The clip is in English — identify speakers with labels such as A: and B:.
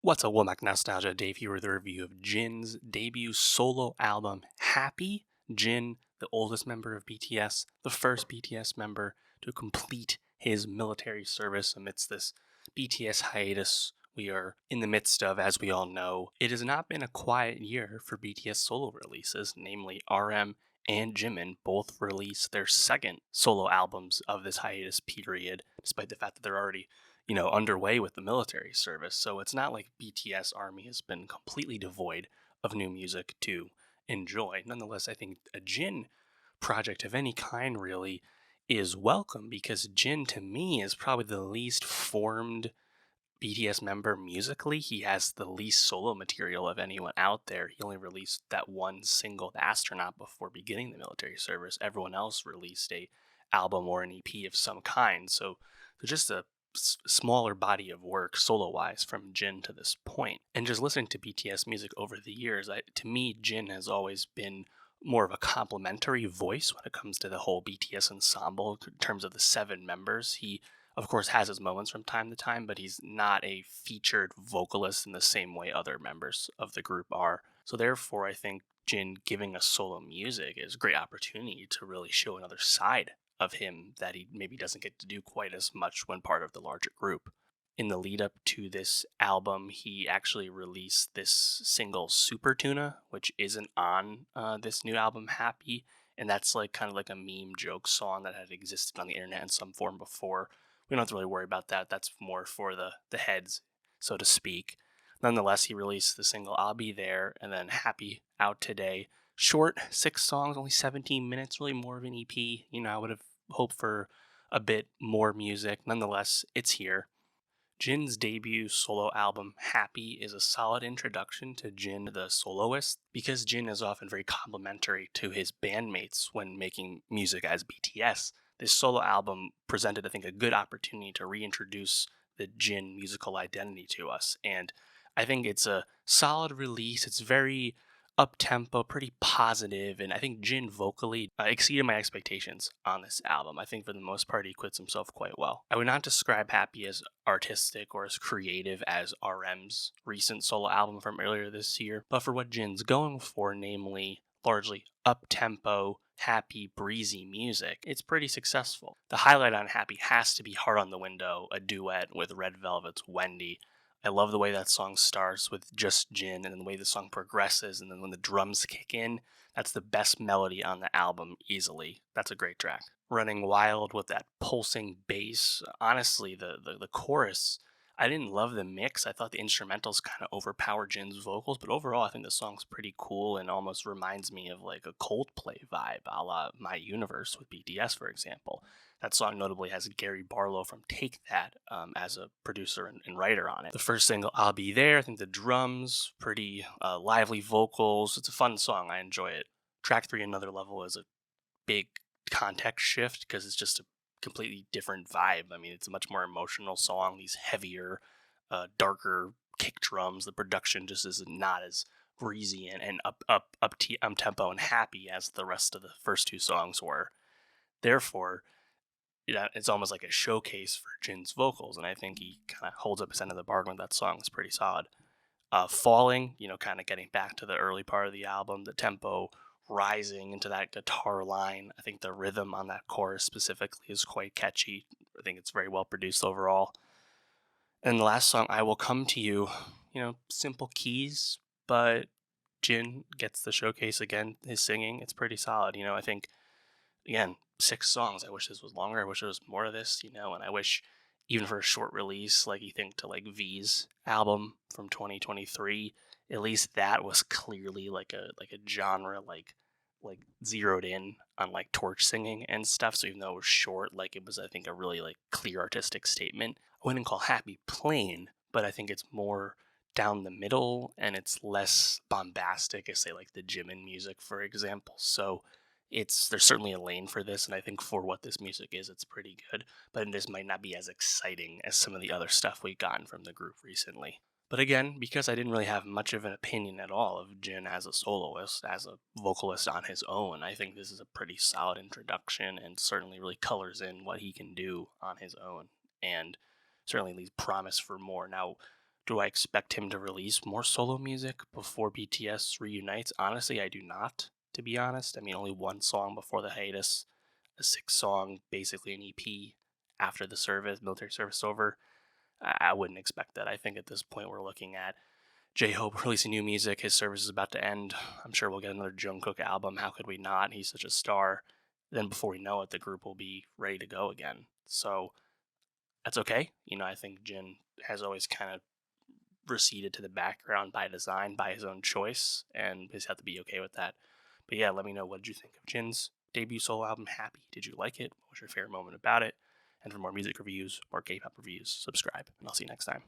A: What's up, Womack Nostalgia? Dave here with a review of Jin's debut solo album, Happy. Jin, the oldest member of BTS, the first BTS member to complete his military service amidst this BTS hiatus we are in the midst of, as we all know. It has not been a quiet year for BTS solo releases, namely RM and Jimin both released their second solo albums of this hiatus period, despite the fact that they're already underway with the military service. So it's not like BTS Army has been completely devoid of new music to enjoy. Nonetheless, I think a Jin project of any kind really is welcome because Jin to me is probably the least formed BTS member musically. He has the least solo material of anyone out there. He only released that one single, The Astronaut, before beginning the military service. Everyone else released a album or an EP of some kind. So there's just a smaller body of work solo wise from Jin to this point. And just listening to BTS music over the years, to me, Jin has always been more of a complementary voice when it comes to the whole BTS ensemble in terms of the seven members. He of course has his moments from time to time, but he's not a featured vocalist in the same way other members of the group are. So therefore, I think Jin giving us solo music is a great opportunity to really show another side of him that he maybe doesn't get to do quite as much when part of the larger group. In the lead up to this album, he actually released this single Super Tuna, which isn't on this new album Happy, and that's like kind of like a meme joke song that had existed on the internet in some form before. We don't have to really worry about that. That's more for the heads, so to speak. Nonetheless, he released the single I'll Be There and then Happy out today. Short, 6 songs, only 17 minutes, really more of an EP. I would have hoped for a bit more music. Nonetheless, it's here. Jin's debut solo album, Happy, is a solid introduction to Jin the soloist because Jin is often very complimentary to his bandmates when making music as BTS. This solo album presented, I think, a good opportunity to reintroduce the Jin musical identity to us, and I think it's a solid release. It's very up tempo, pretty positive, and I think Jin vocally exceeded my expectations on this album. I think for the most part, he quits himself quite well. I would not describe Happy as artistic or as creative as RM's recent solo album from earlier this year, but for what Jin's going for, namely largely up tempo, happy, breezy music, it's pretty successful. The highlight on Happy has to be Heart on the Window, a duet with Red Velvet's Wendy. I love the way that song starts with just Jin, and then the way the song progresses, and then when the drums kick in, that's the best melody on the album easily. That's a great track. Running Wild with that pulsing bass. Honestly, the chorus, I didn't love the mix. I thought the instrumentals kind of overpowered Jin's vocals, but overall, I think the song's pretty cool and almost reminds me of like a Coldplay vibe, a la My Universe with BTS, for example. That song notably has Gary Barlow from Take That as a producer and writer on it. The first single, I'll Be There, I think the drums, pretty lively vocals. It's a fun song. I enjoy it. Track 3, Another Level, is a big context shift because it's just a completely different vibe. I mean, it's a much more emotional song, these heavier, darker kick drums. The production just is not as breezy and up tempo and happy as the rest of the first two songs were. Therefore, it's almost like a showcase for Jin's vocals, and I think he kind of holds up his end of the bargain with that song. It's pretty solid. Falling, kind of getting back to the early part of the album, the tempo rising into that guitar line. I think the rhythm on that chorus specifically is quite catchy. I think it's very well produced overall. And the last song, I Will Come to You, simple keys, but Jin gets the showcase again, his singing. It's pretty solid. I think again, 6 songs. I wish this was longer. I wish there was more of this, and I wish even for a short release, like you think to like V's album from 2023, at least that was clearly like a genre like zeroed in on like torch singing and stuff. So even though it was short, like it was I think a really like clear artistic statement. I wouldn't call Happy plain, but I think it's more down the middle and it's less bombastic as say like the Jimin music, for example. So there's certainly a lane for this, and I think for what this music is, it's pretty good. But this might not be as exciting as some of the other stuff we've gotten from the group recently. But again, because I didn't really have much of an opinion at all of Jin as a soloist, as a vocalist on his own, I think this is a pretty solid introduction and certainly really colors in what he can do on his own and certainly leaves promise for more. Now, Do I expect him to release more solo music before BTS reunites? Honestly, I do not, to be honest. I mean, only one song before the hiatus, a six song, basically an EP after the service, military service over. I wouldn't expect that. I think at this point we're looking at J Hope releasing new music. His service is about to end. I'm sure we'll get another Jungkook album. How could we not? He's such a star. Then before we know it, the group will be ready to go again. So that's okay. I think Jin has always kind of receded to the background by design, by his own choice, and just have to be okay with that. But yeah, let me know, what did you think of Jin's debut solo album, Happy? Did you like it? What was your favorite moment about it? And for more music reviews, more K-pop reviews, subscribe, and I'll see you next time.